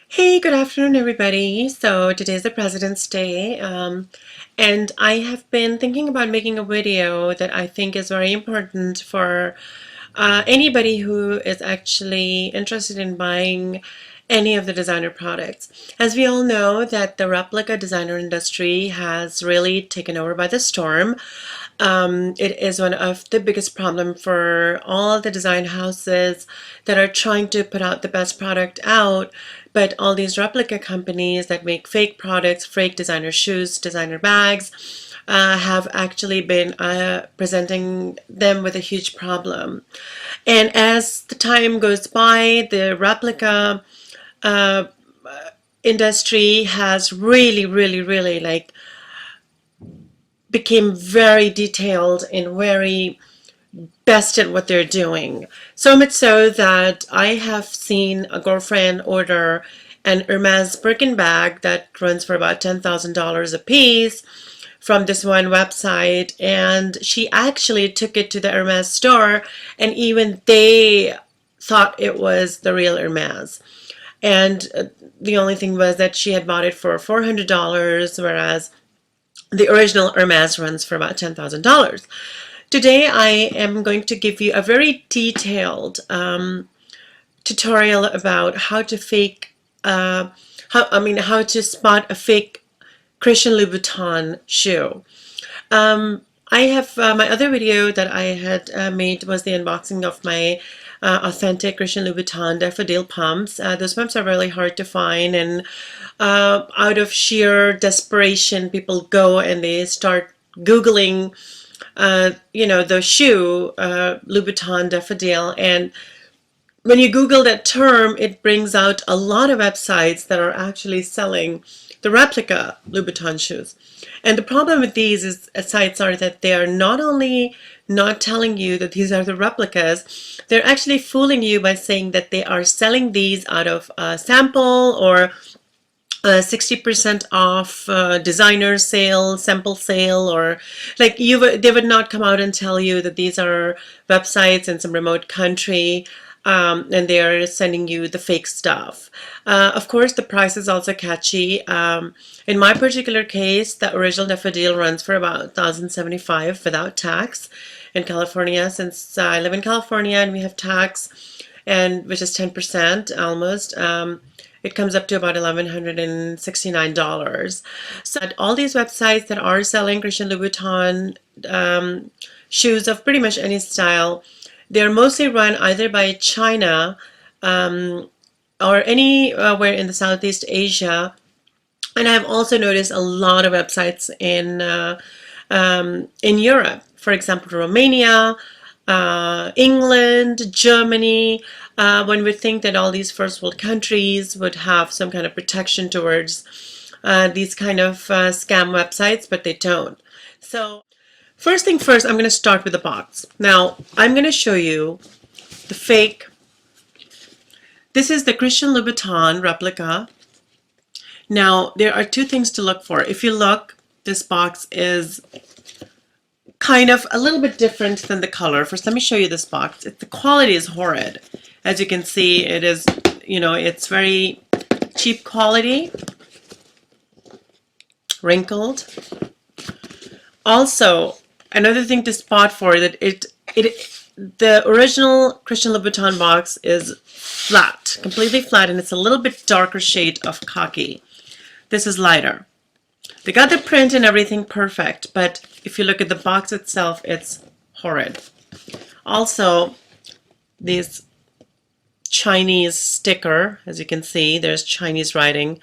Hey, good afternoon, everybody. So today is the President's Day, and I have been thinking about making a video that I think is very important for anybody who is actually interested in buying any of the designer products. As we all know that the replica designer industry has really taken over by the storm. It is one of the biggest problem for all the design houses that are trying to put out the best product out, but all these replica companies that make fake products, fake designer shoes, designer bags, have actually been presenting them with a huge problem. And as the time goes by, the replica uh, industry has really like became very detailed and very best at what they're doing. So much so that I have seen a girlfriend order an Hermes Birkin bag that runs for about $10,000 a piece from this one website, and she actually took it to the Hermes store, and even they thought it was the real Hermes. And the only thing was that she had bought it for $400, whereas the original Hermes runs for about $10,000. Today I am going to give you a very detailed tutorial about how to fake, how to spot a fake Christian Louboutin shoe. I have my other video that I had made was the unboxing of my authentic Christian Louboutin daffodil pumps. Those pumps are really hard to find, and out of sheer desperation, people go and they start Googling, the shoe, Louboutin daffodil, and when you Google that term, it brings out a lot of websites that are actually selling the replica Louboutin shoes. And the problem with these sites are that they are not only not telling you that these are the replicas, they're actually fooling you by saying that they are selling these out of a sample or 60% off designer sale, sample sale, or like they would not come out and tell you that these are websites in some remote country, and they are sending you the fake stuff. Of course, the price is also catchy. In my particular case, the original daffodil runs for about $1,075 without tax in California, since I live in California and we have tax, and which is 10% almost. It comes up to about $1,169. So at all these websites that are selling Christian Louboutin shoes of pretty much any style, they're mostly run either by China or anywhere in the Southeast Asia. And I've also noticed a lot of websites in Europe, for example, Romania, England, Germany. One would think that all these first world countries would have some kind of protection towards these kind of scam websites, but they don't. So first thing first, I'm going to start with the box. Now, I'm going to show you the fake. This is the Christian Louboutin replica. Now, there are two things to look for. If you look, this box is kind of a little bit different than the color. First, let me show you this box. The quality is horrid. As you can see, it is, it's very cheap quality, wrinkled. Also, another thing to spot for that the original Christian Louboutin box is flat, completely flat, and it's a little bit darker shade of khaki. This is lighter. They got the print and everything perfect, but if you look at the box itself, it's horrid. Also, this Chinese sticker, as you can see, there's Chinese writing.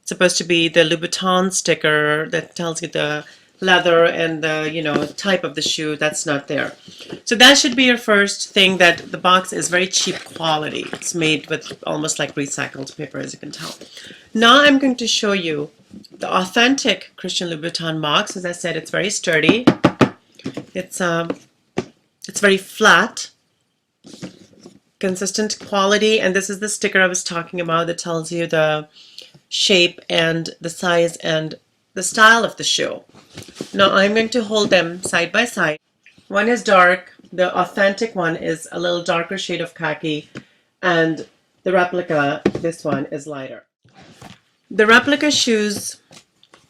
It's supposed to be the Louboutin sticker that tells you the leather and the type of the shoe. That's not there. So that should be your first thing, that the box is very cheap quality. It's made with almost like recycled paper, as you can tell. Now I'm going to show you the authentic Christian Louboutin box. As I said, it's very sturdy. It's very flat, consistent quality, and this is the sticker I was talking about that tells you the shape and the size and the style of the shoe. Now I'm going to hold them side by side. One is dark, the authentic one is a little darker shade of khaki, and the replica, this one, is lighter. The replica shoes,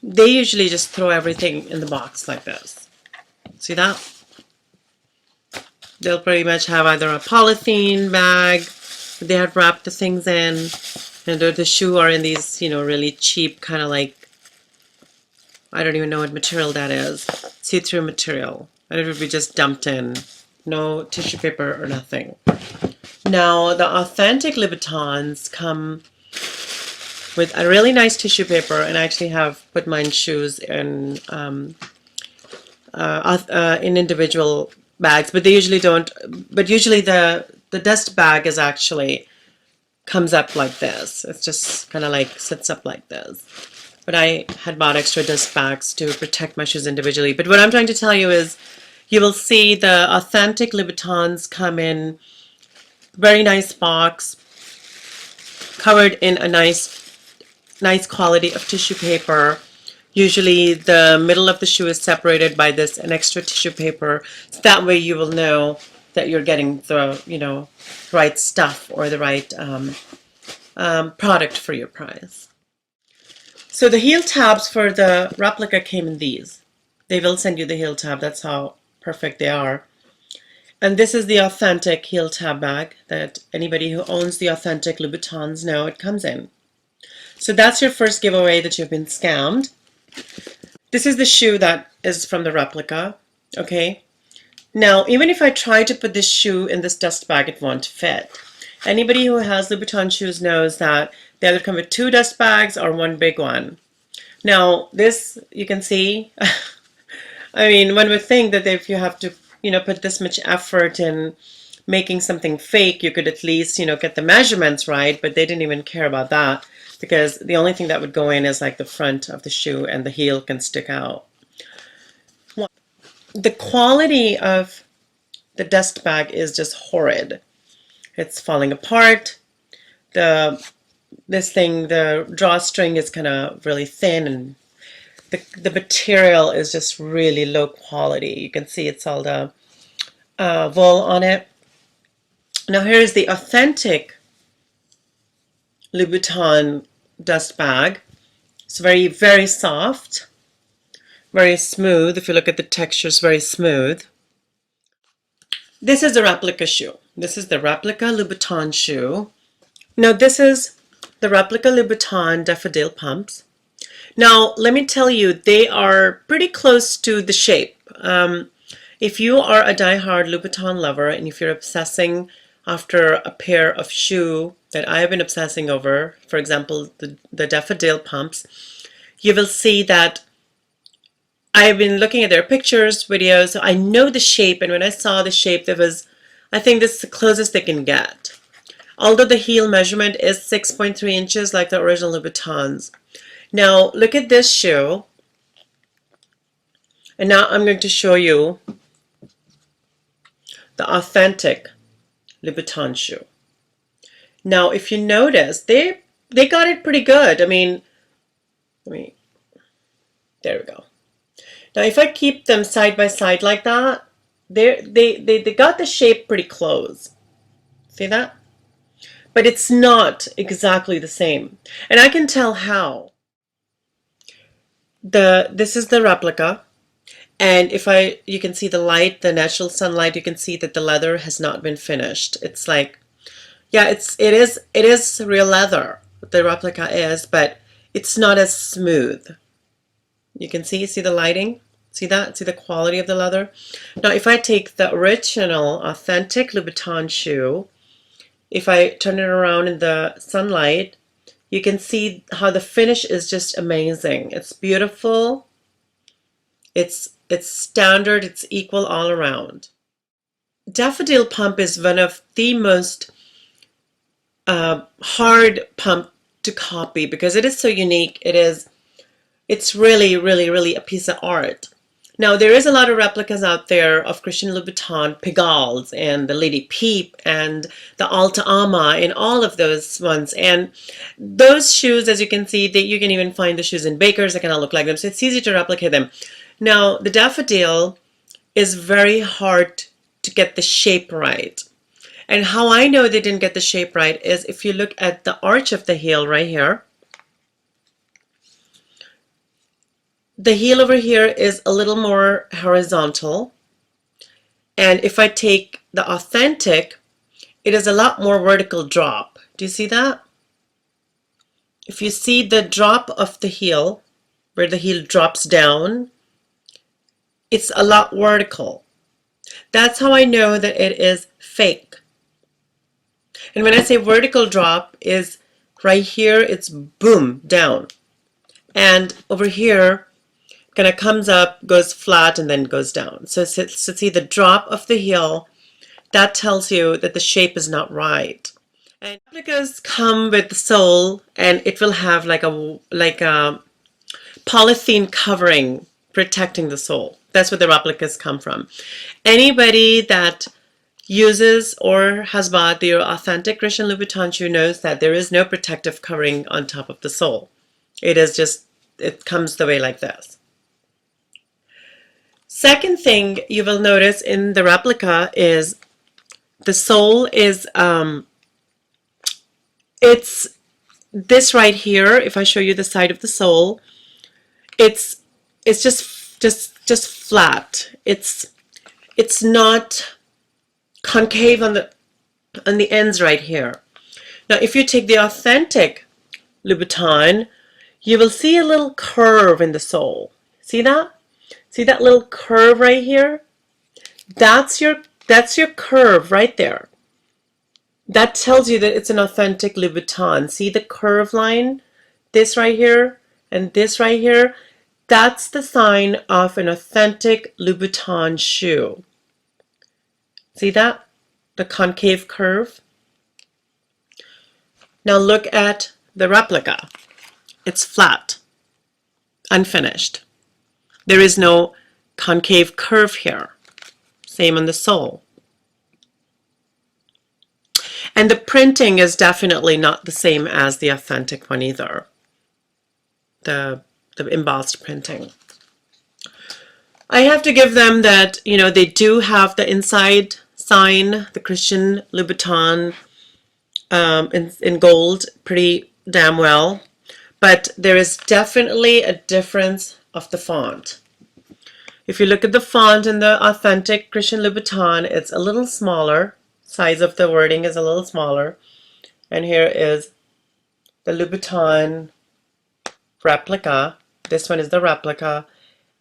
they usually just throw everything in the box like this. See that? They'll pretty much have either a polythene bag that they have wrapped the things in, and the shoe are in these, you know, really cheap kind of like, I don't even know what material that is, see-through material, and it would be just dumped in, no tissue paper or nothing. Now the authentic Louboutins come with a really nice tissue paper, and I actually have put mine shoes in individual bags, but they usually don't. But usually the dust bag is actually comes up like this. It's just kind of like sits up like this. But I had bought extra dust bags to protect my shoes individually. But what I'm trying to tell you is, you will see the authentic Louboutins come in very nice box, covered in a nice quality of tissue paper. Usually the middle of the shoe is separated by this an extra tissue paper, so that way you will know that you're getting the, you know, right stuff or the right product for your price. So the heel tabs for the replica came in these. They will send you the heel tab. That's how perfect they are. And this is the authentic heel tab bag that anybody who owns the authentic Louboutins know it comes in. So that's your first giveaway that you've been scammed. This is the shoe that is from the replica, okay? Now, even if I try to put this shoe in this dust bag, it won't fit. Anybody who has Louboutin shoes knows that they either come with 2 dust bags or 1 big one. Now, this, you can see, I mean, one would think that if you have to, you know, put this much effort in making something fake, you could at least, you know, get the measurements right, but they didn't even care about that, because the only thing that would go in is like the front of the shoe, and the heel can stick out. The quality of the dust bag is just horrid. It's falling apart. The drawstring is kind of really thin, and the material is just really low quality. You can see it's all the wool on it. Now here's the authentic Louboutin dust bag. It's very, very soft, very smooth. If you look at the texture, it's very smooth. This is the replica shoe. This is the replica Louboutin shoe. Now this is the replica Louboutin daffodil pumps. Now let me tell you, they are pretty close to the shape. If you are a die-hard Louboutin lover, and if you're obsessing after a pair of shoe that I have been obsessing over, for example, the daffodil pumps, you will see that I've been looking at their pictures, videos, so I know the shape, and when I saw the shape, there was, I think this is the closest they can get. Although the heel measurement is 6.3 inches like the original Louboutins. Now look at this shoe, and now I'm going to show you the authentic Louboutin shoe. Now if you notice, they got it pretty good. I mean, there we go. Now if I keep them side by side like that, they got the shape pretty close. See that? But it's not exactly the same. And I can tell how. This is the replica, and if you can see the light, the natural sunlight, you can see that the leather has not been finished. It's like, yeah, it is real leather, the replica is, but it's not as smooth. You can see the lighting? See that? See the quality of the leather? Now if I take the original authentic Louboutin shoe, if I turn it around in the sunlight, you can see how the finish is just amazing. It's beautiful. It's standard. It's equal all around. Daffodil pump is one of the most hard pump to copy because it is so unique. It's really, really, really a piece of art. Now there is a lot of replicas out there of Christian Louboutin, Pigalle, and the Lady Peep, and the Alta Ama, and all of those ones. And those shoes, as you can see, you can even find the shoes in bakers that kind of look like them, so it's easy to replicate them. Now the daffodil is very hard to get the shape right. And how I know they didn't get the shape right is if you look at the arch of the heel right here. the heel over here is a little more horizontal. And if I take the authentic, it is a lot more vertical drop. Do you see that? If you see the drop of the heel, where the heel drops down, it's a lot vertical. That's how I know that it is fake. And when I say vertical drop, is right here, it's boom, down. And over here, kind of comes up, goes flat, and then goes down. So see the drop of the heel, that tells you that the shape is not right. And replicas come with the sole, and it will have like a polythene covering protecting the sole. That's where the replicas come from. Anybody that uses or has bought the authentic Christian Louboutin shoe knows that there is no protective covering on top of the sole. It is just, it comes the way like this. Second thing you will notice in the replica is the sole is, it's this right here. If I show you the side of the sole, it's just flat. It's not concave on the ends right here. Now, if you take the authentic Louboutin, you will see a little curve in the sole. See that? See that little curve right here? That's your curve right there. That tells you that it's an authentic Louboutin. See the curve line? This right here and this right here? That's the sign of an authentic Louboutin shoe. See that? The concave curve? Now look at the replica. It's flat, unfinished. There is no concave curve here. Same on the sole. And the printing is definitely not the same as the authentic one either. The embossed printing. I have to give them that, you know, they do have the inside sign, the Christian Louboutin in gold, pretty damn well. But there is definitely a difference of the font. If you look at the font in the authentic Christian Louboutin, it's a little smaller. Size of the wording is a little smaller. And here is the Louboutin replica. This one is the replica.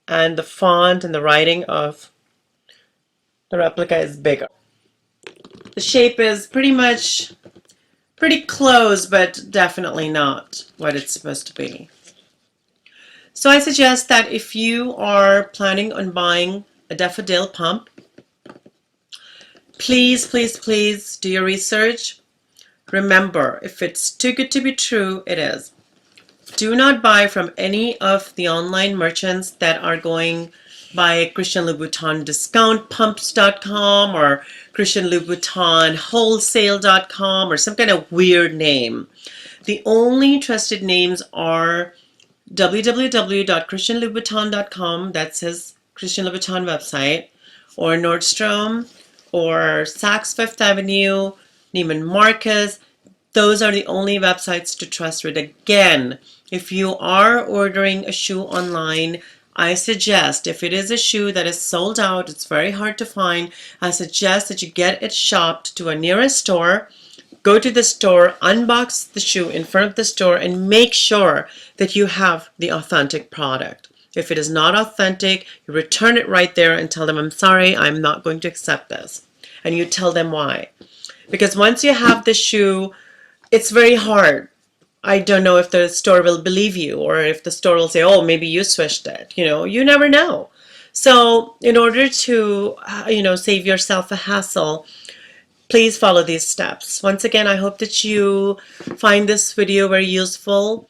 And the font and the writing of the replica is bigger. The shape is pretty close, but definitely not what it's supposed to be. So I suggest that if you are planning on buying a daffodil pump, please, please, please do your research. Remember, if it's too good to be true, it is. Do not buy from any of the online merchants that are going by Christian Louboutin discountpumps.com or Christian Louboutin wholesale.com or some kind of weird name. The only trusted names are www.christianlouboutin.com, that's his Christian Louboutin website, or Nordstrom, or Saks Fifth Avenue, Neiman Marcus. Those are the only websites to trust with. Again, if you are ordering a shoe online, I suggest, if it is a shoe that is sold out, it's very hard to find, I suggest that you get it shopped to a nearest store. Go to the store, unbox the shoe in front of the store, and make sure that you have the authentic product. If it is not authentic, you return it right there and tell them, I'm sorry, I'm not going to accept this. And you tell them why. Because once you have the shoe, it's very hard. I don't know if the store will believe you, or if the store will say, oh, maybe you switched it. You know, you never know. So in order to, save yourself a hassle, please follow these steps. Once again, I hope that you find this video very useful.